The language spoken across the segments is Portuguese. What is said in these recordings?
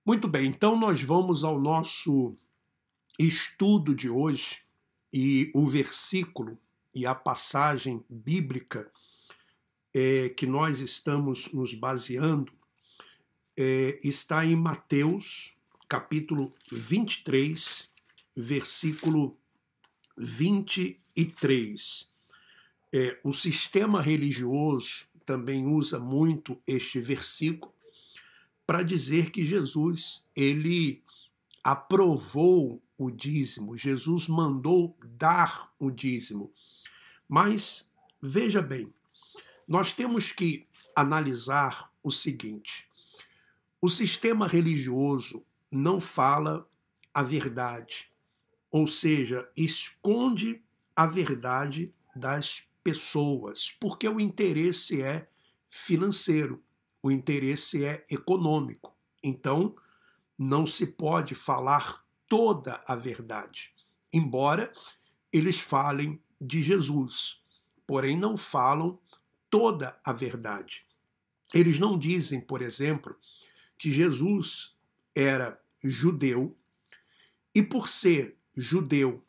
Muito bem, então nós vamos ao nosso estudo de hoje e o versículo e a passagem bíblica que nós estamos nos baseando está em Mateus, capítulo 23, versículo 23. O sistema religioso também usa muito este versículo para dizer que Jesus, ele aprovou o dízimo, Jesus mandou dar o dízimo. Mas, veja bem, nós temos que analisar o seguinte: o sistema religioso não fala a verdade, ou seja, esconde a verdade das pessoas, porque o interesse é financeiro, o interesse é econômico. Então, não se pode falar toda a verdade, embora eles falem de Jesus, porém não falam toda a verdade. Eles não dizem, por exemplo, que Jesus era judeu e, por ser judeu,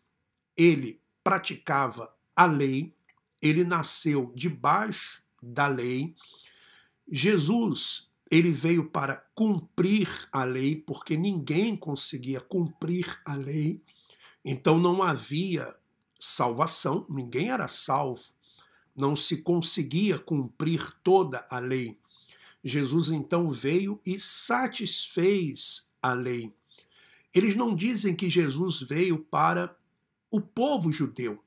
ele praticava a lei, ele nasceu debaixo da lei. Jesus, ele veio para cumprir a lei, porque ninguém conseguia cumprir a lei, então não havia salvação, ninguém era salvo, não se conseguia cumprir toda a lei. Jesus então veio e satisfez a lei. Eles não dizem que Jesus veio para o povo judeu.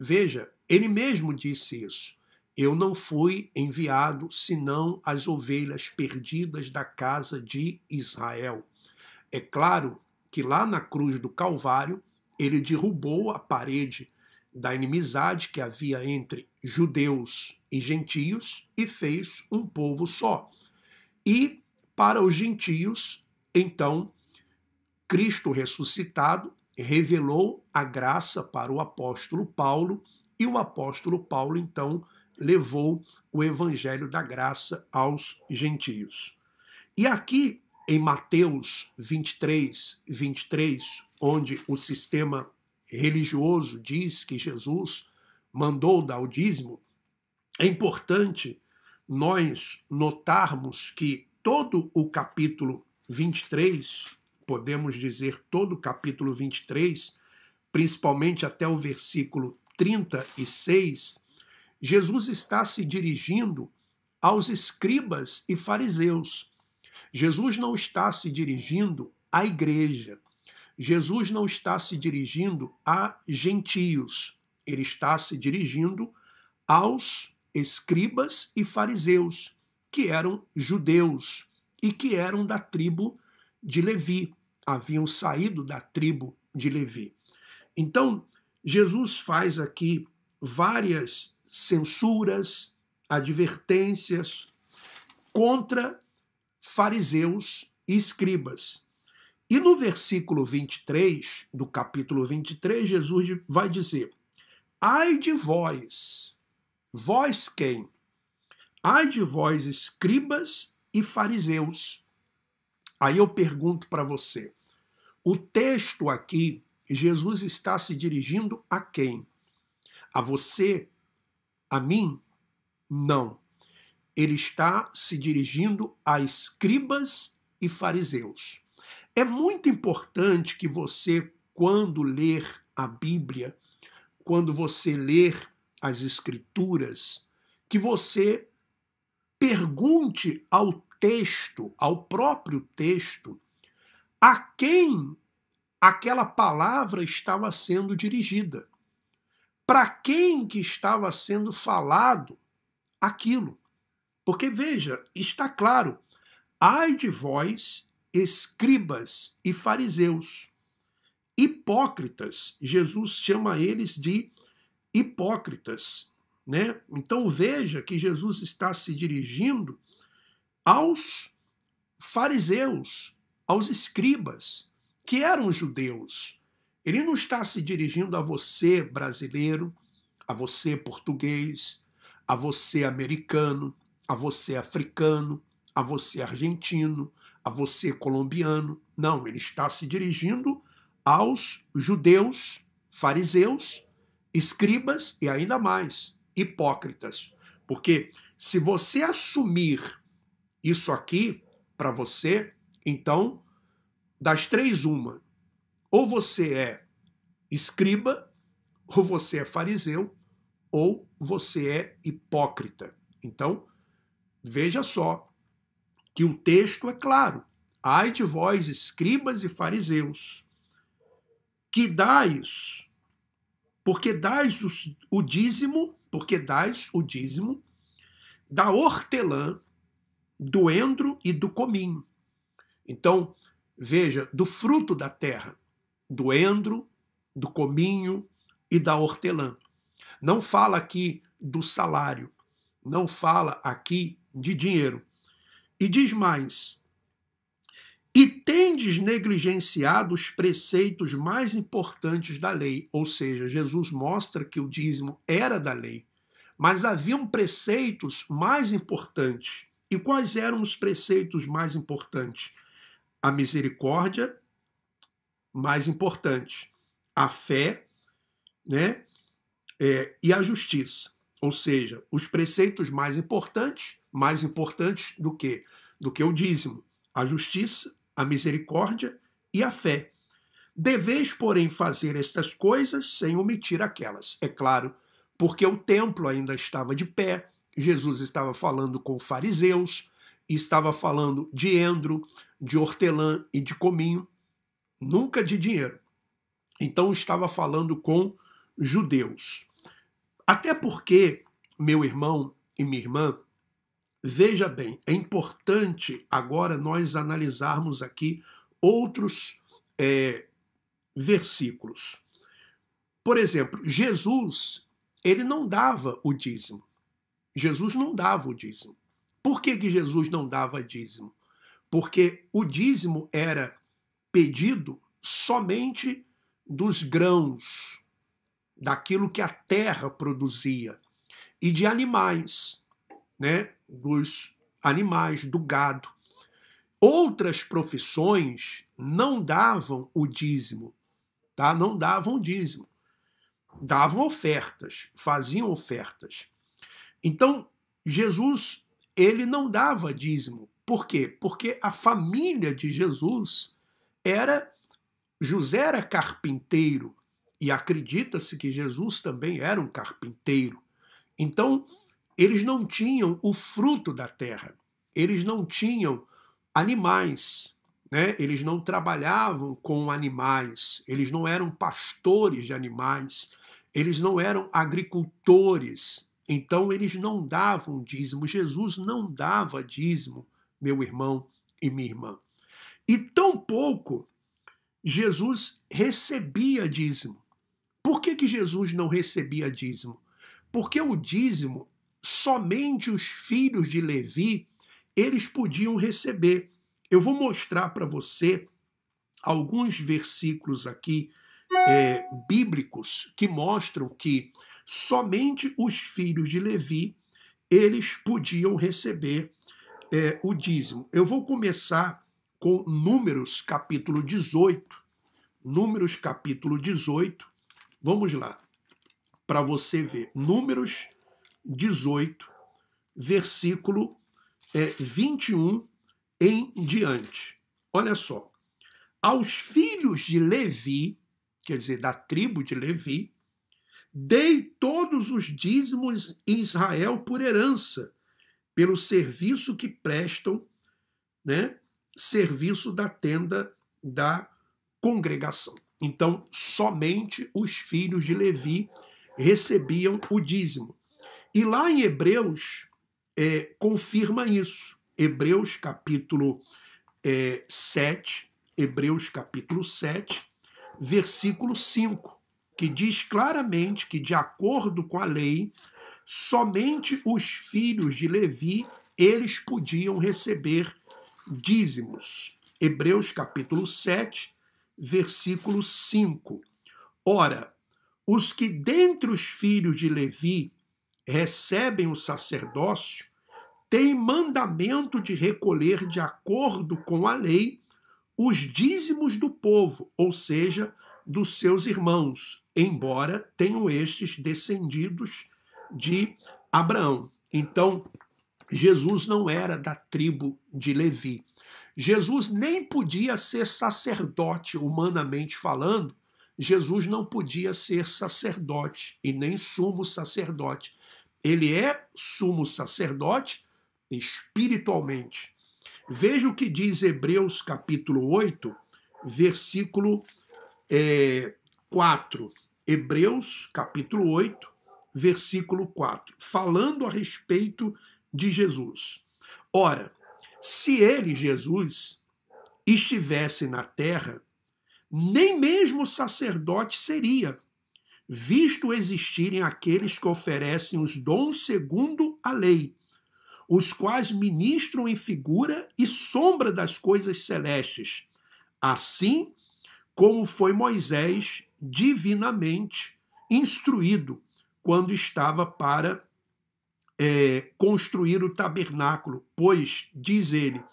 Veja, ele mesmo disse isso. Eu não fui enviado senão as ovelhas perdidas da casa de Israel. É claro que lá na cruz do Calvário, ele derrubou a parede da inimizade que havia entre judeus e gentios e fez um povo só. E para os gentios, então, Cristo ressuscitado revelou a graça para o apóstolo Paulo, e o apóstolo Paulo, então, levou o evangelho da graça aos gentios. E aqui, em Mateus 23, onde o sistema religioso diz que Jesus mandou dar o dízimo, é importante nós notarmos que todo o capítulo 23, podemos dizer todo o capítulo 23, principalmente até o versículo 36, Jesus está se dirigindo aos escribas e fariseus. Jesus não está se dirigindo à igreja. Jesus não está se dirigindo a gentios. Ele está se dirigindo aos escribas e fariseus, que eram judeus e que eram da tribo de Levi, haviam saído da tribo de Levi. Então, Jesus faz aqui várias censuras, advertências contra fariseus e escribas. E no versículo 23, do capítulo 23, Jesus vai dizer: ai de vós. Vós quem? Ai de vós, escribas e fariseus. Aí eu pergunto para você, o texto aqui, Jesus está se dirigindo a quem? A você? A mim? Não. Ele está se dirigindo a escribas e fariseus. É muito importante que você, quando ler a Bíblia, quando você ler as Escrituras, que você pergunte ao texto, ao próprio texto, a quem aquela palavra estava sendo dirigida, para quem que estava sendo falado aquilo. Porque, veja, está claro, ai de vós, escribas e fariseus, hipócritas. Jesus chama eles de hipócritas, né? Então veja que Jesus está se dirigindo aos fariseus, aos escribas, que eram judeus. Ele não está se dirigindo a você, brasileiro, a você, português, a você, americano, a você, africano, a você, argentino, a você colombiano. Não, ele está se dirigindo aos judeus, fariseus, escribas e ainda mais, hipócritas. Porque se você assumir isso aqui para você, então, das três, uma. Ou você é escriba, ou você é fariseu, ou você é hipócrita. Então, veja só que o texto é claro. Ai de vós, escribas e fariseus, que dais, porque dais o dízimo da hortelã, do endro e do cominho. Então, veja, do fruto da terra, do endro, do cominho e da hortelã. Não fala aqui do salário, não fala aqui de dinheiro. E diz mais: e tendes negligenciado os preceitos mais importantes da lei. Ou seja, Jesus mostra que o dízimo era da lei, mas haviam preceitos mais importantes. E quais eram os preceitos mais importantes? A misericórdia, mais importante, a fé, né? E a justiça. Ou seja, os preceitos mais importantes do que? Do que o dízimo, a justiça, a misericórdia e a fé. Deveis, porém, fazer estas coisas sem omitir aquelas. É claro, porque o templo ainda estava de pé, Jesus estava falando com fariseus, estava falando de endro, de hortelã e de cominho, nunca de dinheiro. Então estava falando com judeus. Até porque, meu irmão e minha irmã, veja bem, é importante agora nós analisarmos aqui outros versículos. Por exemplo, Jesus, ele não dava o dízimo. Jesus não dava o dízimo. Por que Jesus não dava dízimo? Porque o dízimo era pedido somente dos grãos, daquilo que a terra produzia, e de animais, né? Dos animais, do gado. Outras profissões não davam o dízimo, tá? Não davam dízimo. Davam ofertas, faziam ofertas. Então, Jesus, ele não dava dízimo. Por quê? Porque a família de Jesus José era carpinteiro, e acredita-se que Jesus também era um carpinteiro. Então, eles não tinham o fruto da terra, eles não tinham animais, né? Eles não trabalhavam com animais, eles não eram pastores de animais, eles não eram agricultores, então eles não davam dízimo. Jesus não dava dízimo, meu irmão e minha irmã. E tampouco Jesus recebia dízimo. Por que Jesus não recebia dízimo? Porque o dízimo, somente os filhos de Levi, eles podiam receber. Eu vou mostrar para você alguns versículos aqui bíblicos que mostram que somente os filhos de Levi, eles podiam receber o dízimo. Eu vou começar com Números capítulo 18. Números capítulo 18. Vamos lá, para você ver. Números 18, versículo 21 em diante. Olha só. Aos filhos de Levi, quer dizer, da tribo de Levi, dei todos os dízimos em Israel por herança, pelo serviço que prestam, né? Serviço da tenda da congregação. Então, somente os filhos de Levi recebiam o dízimo. E lá em Hebreus, confirma isso. Hebreus capítulo 7, Hebreus capítulo 7, versículo 5, que diz claramente que, de acordo com a lei, somente os filhos de Levi, eles podiam receber dízimos. Hebreus capítulo 7, versículo 5. Ora, os que dentre os filhos de Levi recebem o sacerdócio tem mandamento de recolher de acordo com a lei os dízimos do povo, ou seja, dos seus irmãos, embora tenham estes descendidos de Abraão. Então, Jesus não era da tribo de Levi. Jesus nem podia ser sacerdote, humanamente falando. Jesus não podia ser sacerdote e nem sumo sacerdote. Ele é sumo sacerdote espiritualmente. Veja o que diz Hebreus capítulo 8, versículo 4. Hebreus capítulo 8, versículo 4. Falando a respeito de Jesus. Ora, se ele, Jesus, estivesse na terra, nem mesmo sacerdote seria, visto existirem aqueles que oferecem os dons segundo a lei, os quais ministram em figura e sombra das coisas celestes, assim como foi Moisés divinamente instruído quando estava para construir o tabernáculo, pois, diz ele,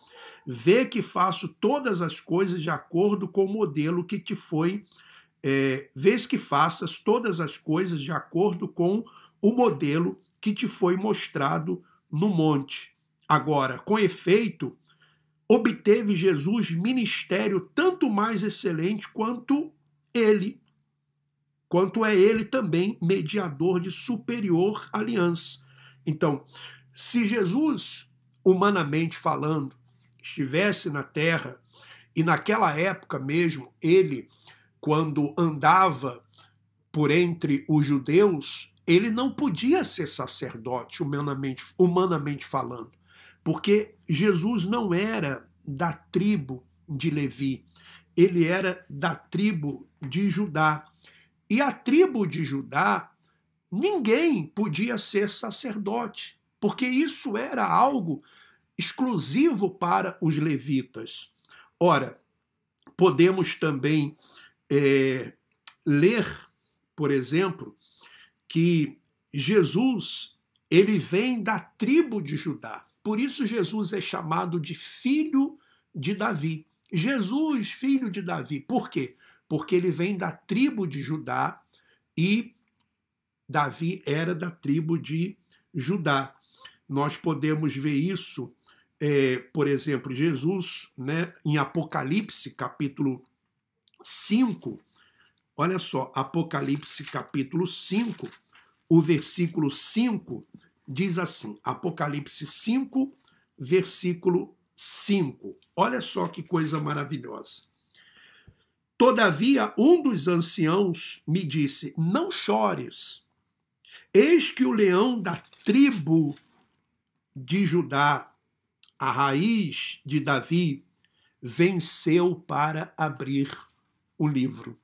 vê que faço todas as coisas de acordo com o modelo que te foi, vês que faças todas as coisas de acordo com o modelo que te foi mostrado no monte. Agora, com efeito, obteve Jesus ministério tanto mais excelente quanto é ele também mediador de superior aliança. Então, se Jesus, humanamente falando, estivesse na terra, e naquela época mesmo, ele, quando andava por entre os judeus, ele não podia ser sacerdote, humanamente falando, porque Jesus não era da tribo de Levi, ele era da tribo de Judá. E a tribo de Judá, ninguém podia ser sacerdote, porque isso era algo exclusivo para os levitas. Ora, podemos também ler, por exemplo, que Jesus, ele vem da tribo de Judá. Por isso Jesus é chamado de filho de Davi. Jesus, filho de Davi. Por quê? Porque ele vem da tribo de Judá e Davi era da tribo de Judá. Nós podemos ver isso, por exemplo, Jesus, né, em Apocalipse, capítulo 5. Olha só, Apocalipse, capítulo 5, o versículo 5 diz assim, Apocalipse 5, versículo 5. Olha só que coisa maravilhosa. Todavia, um dos anciãos me disse, não chores. Eis que o leão da tribo de Judá, a raiz de Davi, venceu para abrir o livro.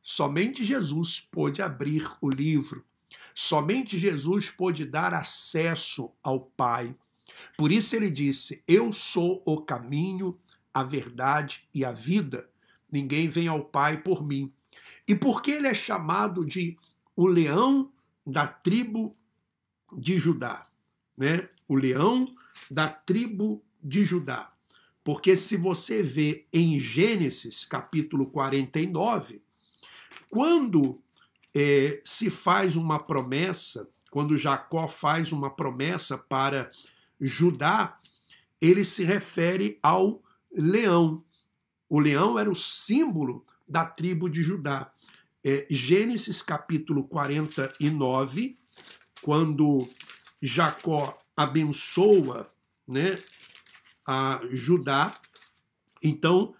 Somente Jesus pôde abrir o livro. Somente Jesus pôde dar acesso ao Pai. Por isso ele disse, eu sou o caminho, a verdade e a vida. Ninguém vem ao Pai por mim. E por que ele é chamado de o leão da tribo de Judá, né? O leão da tribo de Judá. Porque se você vê em Gênesis, capítulo 49, quando se faz uma promessa, quando Jacó faz uma promessa para Judá, ele se refere ao leão. O leão era o símbolo da tribo de Judá. Gênesis capítulo 49, quando Jacó abençoa, né, a Judá, então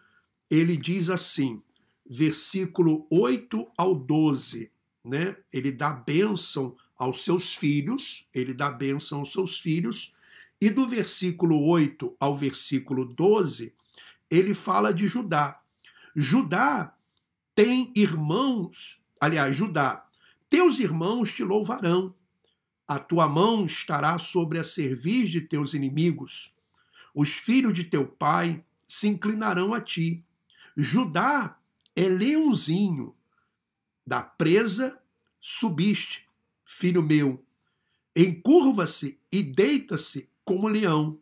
ele diz assim, versículo 8 ao 12, né, ele dá bênção aos seus filhos, e do versículo 8 ao versículo 12, ele fala de Judá. Judá tem irmãos, aliás, Judá, teus irmãos te louvarão, a tua mão estará sobre a cerviz de teus inimigos, os filhos de teu pai se inclinarão a ti. Judá é leãozinho, da presa subiste, filho meu, encurva-se e deita-se como leão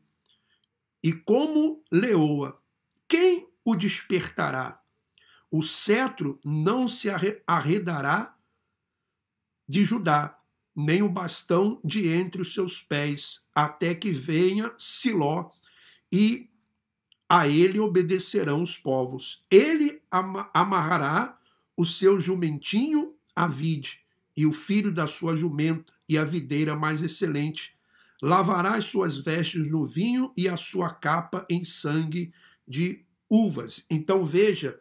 e como leoa. Quem o despertará? O cetro não se arredará de Judá, nem o bastão de entre os seus pés, até que venha Siló, e a ele obedecerão os povos. Ele amarrará o seu jumentinho à vide, e o filho da sua jumenta, e a videira mais excelente. Lavará as suas vestes no vinho e a sua capa em sangue de uvas. Então veja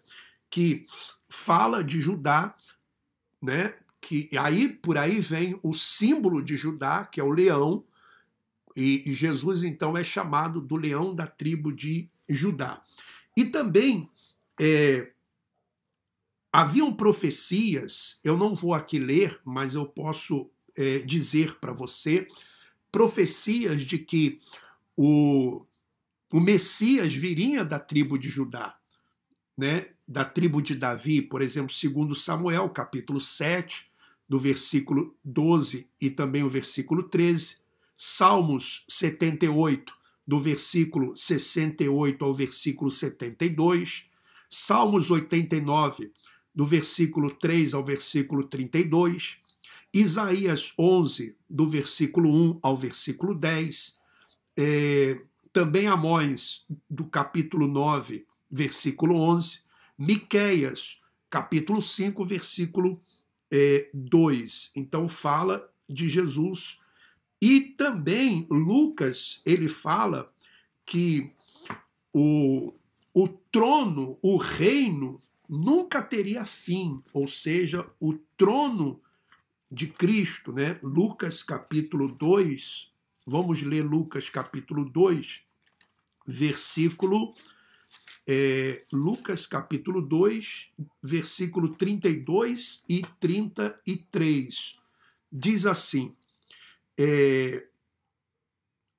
que fala de Judá, né? Que aí por aí vem o símbolo de Judá, que é o leão, e Jesus então é chamado do leão da tribo de Judá. E também haviam profecias, eu não vou aqui ler, mas eu posso dizer para você, profecias de que o Messias viria da tribo de Judá, né? Da tribo de Davi, por exemplo, segundo Samuel, capítulo 7, do versículo 12 e também o versículo 13, Salmos 78, do versículo 68 ao versículo 72, Salmos 89, do versículo 3 ao versículo 32, Isaías 11, do versículo 1 ao versículo 10, também Amós, do capítulo 9, versículo 11, Miqueias, capítulo 5, versículo 2. Então fala de Jesus. E também Lucas, ele fala que o trono, o reino, nunca teria fim, ou seja, o trono de Cristo, né? Lucas capítulo 2, vamos ler Lucas capítulo 2, versículo Lucas capítulo 2, versículo 32 e 33. Diz assim,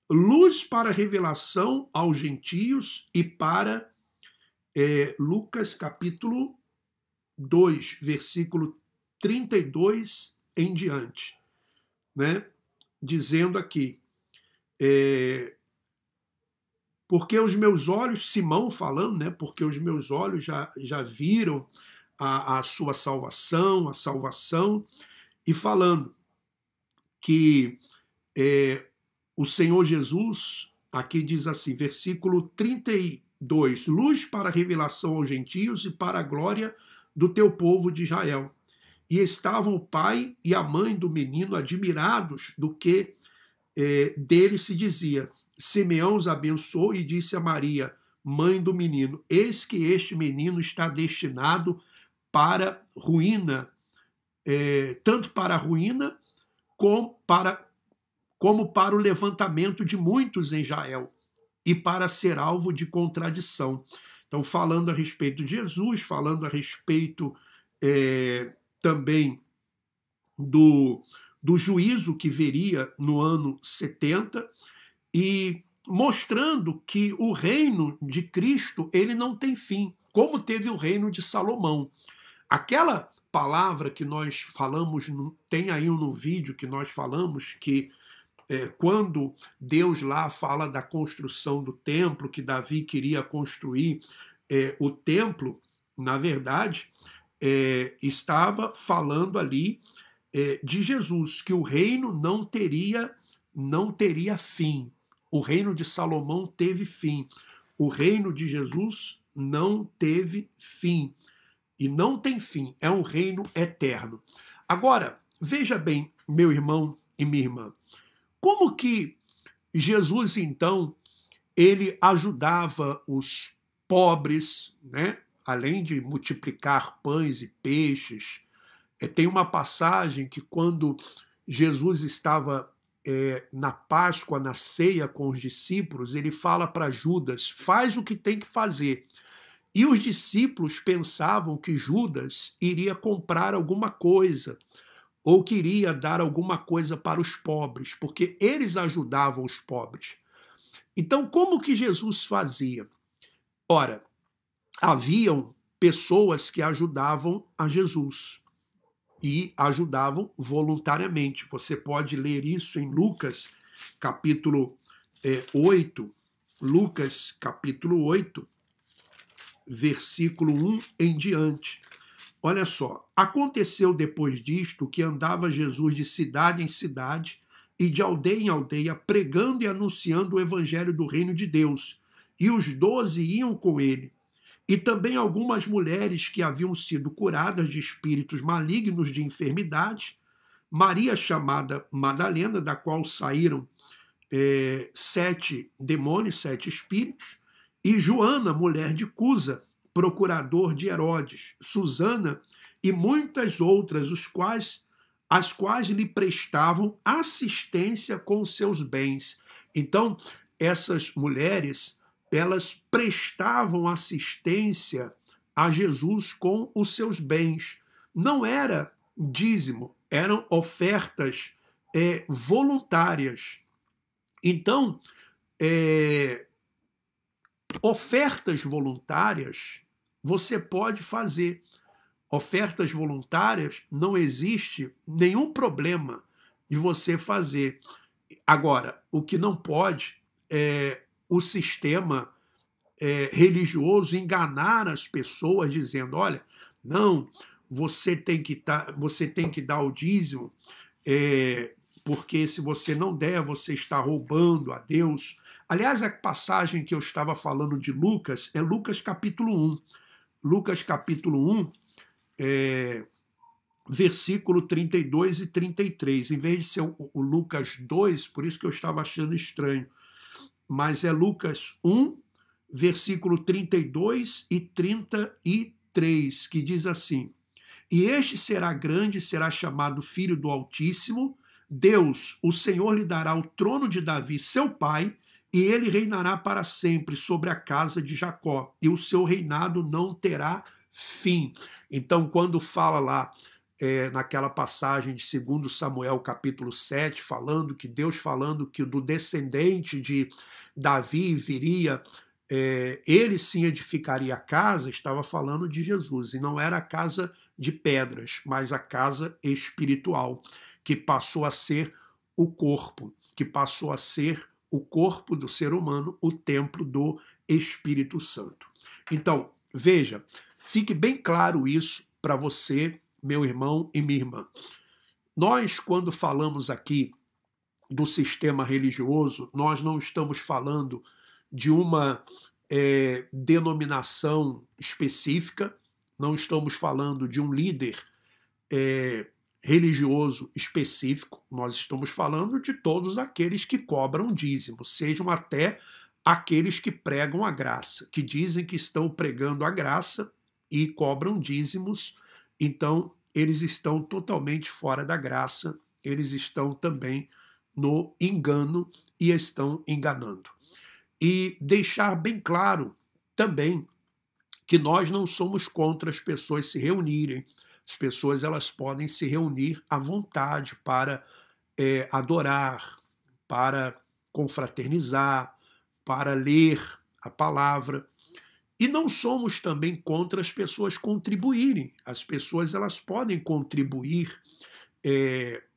luz para revelação aos gentios e para Lucas capítulo 2, versículo 32 em diante, né? Dizendo aqui, porque os meus olhos, Simão falando, né? Porque os meus olhos já viram a sua salvação, a salvação, e falando que o Senhor Jesus, aqui diz assim, versículo 32, luz para a revelação aos gentios e para a glória do teu povo de Israel. E estavam o pai e a mãe do menino admirados do que dele se dizia. Simeão os abençoou e disse a Maria, mãe do menino, eis que este menino está destinado para ruína, tanto para a ruína como para o levantamento de muitos em Israel e para ser alvo de contradição. Então, falando a respeito de Jesus, falando a respeito também do juízo que viria no ano 70 e mostrando que o reino de Cristo ele não tem fim, como teve o reino de Salomão. Aquela palavra que nós falamos, tem aí no vídeo que nós falamos que quando Deus lá fala da construção do templo, que Davi queria construir o templo, na verdade, estava falando ali de Jesus, que o reino não teria fim. O reino de Salomão teve fim. O reino de Jesus não teve fim. E não tem fim. É um reino eterno. Agora, veja bem, meu irmão e minha irmã, como que Jesus, então, ele ajudava os pobres, né? Além de multiplicar pães e peixes. Tem uma passagem que quando Jesus estava na Páscoa, na ceia com os discípulos, ele fala para Judas, faz o que tem que fazer. E os discípulos pensavam que Judas iria comprar alguma coisa, ou queria dar alguma coisa para os pobres, porque eles ajudavam os pobres. Então, como que Jesus fazia? Ora, haviam pessoas que ajudavam a Jesus e ajudavam voluntariamente. Você pode ler isso em Lucas, capítulo 8, Lucas capítulo 8, versículo 1 em diante. Olha só, aconteceu depois disto que andava Jesus de cidade em cidade e de aldeia em aldeia, pregando e anunciando o evangelho do reino de Deus. E os 12 iam com ele. E também algumas mulheres que haviam sido curadas de espíritos malignos de enfermidade, Maria chamada Madalena, da qual saíram 7 demônios, 7 espíritos, e Joana, mulher de Cusa, procurador de Herodes, Susana e muitas outras, as quais lhe prestavam assistência com seus bens. Então, essas mulheres, elas prestavam assistência a Jesus com os seus bens. Não era dízimo, eram ofertas voluntárias. Então, ofertas voluntárias você pode fazer. Ofertas voluntárias não existe nenhum problema de você fazer. Agora, o que não pode é o sistema religioso enganar as pessoas dizendo, olha, não, você tem que dar o dízimo, porque se você não der, você está roubando a Deus. Aliás, a passagem que eu estava falando de Lucas é Lucas capítulo 1. Lucas capítulo 1, versículo 32 e 33. Em vez de ser o Lucas 2, por isso que eu estava achando estranho, mas é Lucas 1, versículo 32 e 33, que diz assim: E este será grande, será chamado Filho do Altíssimo, Deus, o Senhor, lhe dará o trono de Davi, seu pai, e ele reinará para sempre sobre a casa de Jacó, e o seu reinado não terá fim. Então, quando fala lá, naquela passagem de 2 Samuel, capítulo 7, Deus falando que do descendente de Davi viria, ele sim edificaria a casa, estava falando de Jesus, e não era a casa de pedras, mas a casa espiritual, que passou a ser o corpo, o corpo do ser humano, o templo do Espírito Santo. Então, veja, fique bem claro isso para você, meu irmão e minha irmã. Nós, quando falamos aqui do sistema religioso, nós não estamos falando de uma denominação específica, não estamos falando de um líder religioso específico, nós estamos falando de todos aqueles que cobram dízimo, sejam até aqueles que pregam a graça, que dizem que estão pregando a graça e cobram dízimos, então eles estão totalmente fora da graça, eles estão também no engano e estão enganando. E deixar bem claro também que nós não somos contra as pessoas se reunirem. As pessoas, elas podem se reunir à vontade para adorar, para confraternizar, para ler a palavra. E não somos também contra as pessoas contribuírem. As pessoas, elas podem contribuir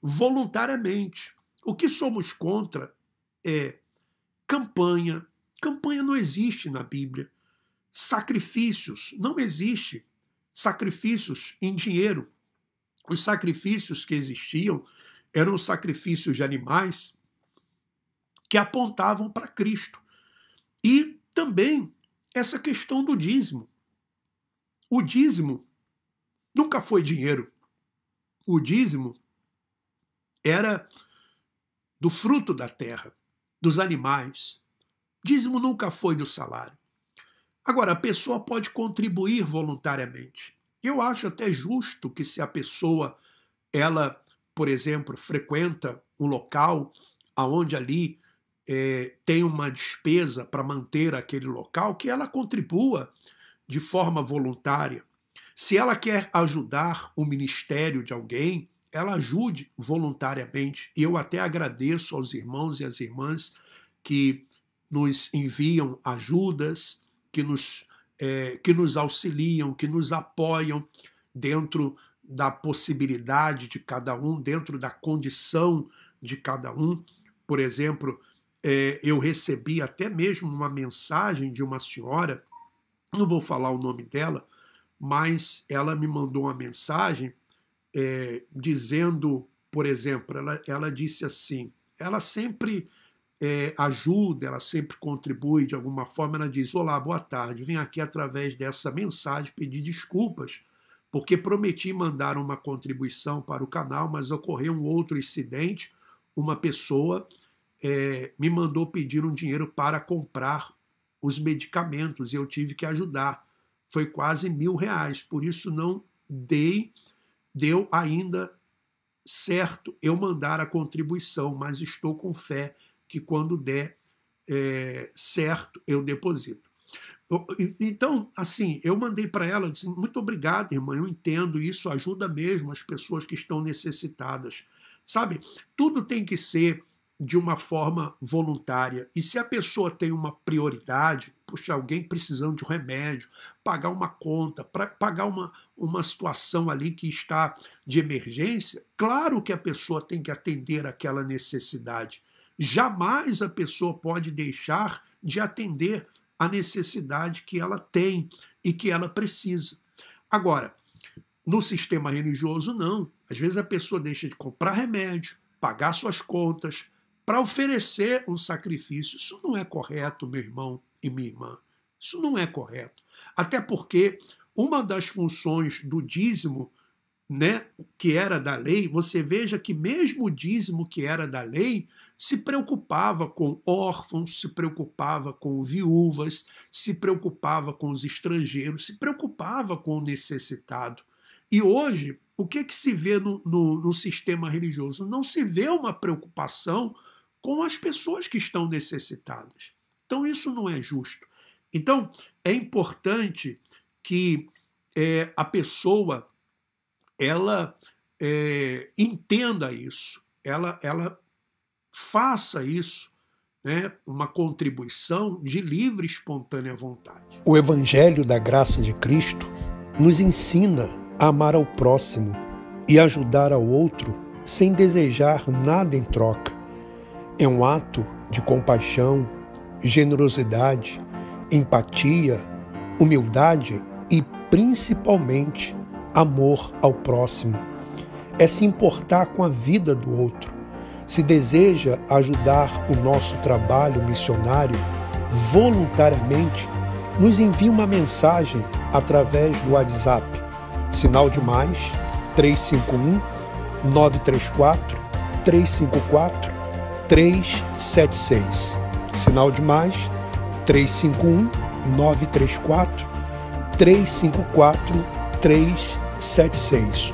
voluntariamente. O que somos contra é campanha. Campanha não existe na Bíblia. Sacrifícios, não existe sacrifícios em dinheiro. Os sacrifícios que existiam eram sacrifícios de animais que apontavam para Cristo. E também essa questão do dízimo. O dízimo nunca foi dinheiro. O dízimo era do fruto da terra, dos animais. Dízimo nunca foi do salário. Agora, a pessoa pode contribuir voluntariamente. Eu acho até justo que se a pessoa, ela, por exemplo, frequenta um local onde ali tem uma despesa para manter aquele local, que ela contribua de forma voluntária. Se ela quer ajudar o ministério de alguém, ela ajude voluntariamente. E eu até agradeço aos irmãos e às irmãs que nos enviam ajudas, que nos auxiliam, que nos apoiam dentro da possibilidade de cada um, dentro da condição de cada um. Por exemplo, eu recebi até mesmo uma mensagem de uma senhora, não vou falar o nome dela, mas ela me mandou uma mensagem dizendo, por exemplo, ela disse assim, ela sempre ajuda, ela sempre contribui de alguma forma, ela diz, olá, boa tarde, vim aqui através dessa mensagem pedir desculpas, porque prometi mandar uma contribuição para o canal, mas ocorreu um outro incidente, uma pessoa me mandou pedir um dinheiro para comprar os medicamentos e eu tive que ajudar. Foi quase R$1.000, por isso não deu ainda certo eu mandar a contribuição, mas estou com fé que quando der certo eu deposito. Então, assim, eu mandei para ela, disse, muito obrigado, irmã, eu entendo, isso ajuda mesmo as pessoas que estão necessitadas. Sabe, tudo tem que ser de uma forma voluntária. E se a pessoa tem uma prioridade, puxa, alguém precisando de um remédio, pagar uma conta, pagar uma situação ali que está de emergência, claro que a pessoa tem que atender aquela necessidade. Jamais a pessoa pode deixar de atender a necessidade que ela tem e que ela precisa. Agora, no sistema religioso, não. Às vezes a pessoa deixa de comprar remédio, pagar suas contas, para oferecer um sacrifício. Isso não é correto, meu irmão e minha irmã. Isso não é correto. Até porque uma das funções do dízimo, né, que era da lei, você veja que mesmo o dízimo que era da lei se preocupava com órfãos, se preocupava com viúvas, se preocupava com os estrangeiros, se preocupava com o necessitado. E hoje, o que se vê no sistema religioso? Não se vê uma preocupação com as pessoas que estão necessitadas. Então, isso não é justo. Então, é importante que a pessoa ela entenda isso, ela faça isso, né, uma contribuição de livre e espontânea vontade. O Evangelho da Graça de Cristo nos ensina a amar ao próximo e ajudar ao outro sem desejar nada em troca. É um ato de compaixão, generosidade, empatia, humildade e, principalmente, amor ao próximo. É se importar com a vida do outro. Se deseja ajudar o nosso trabalho missionário voluntariamente, nos envie uma mensagem através do WhatsApp, sinal de mais 351 934 354 376. Sinal de mais 351 934 354 376.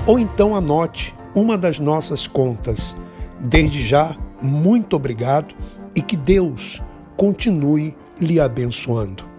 Ou então anote uma das nossas contas. Desde já, muito obrigado e que Deus continue lhe abençoando.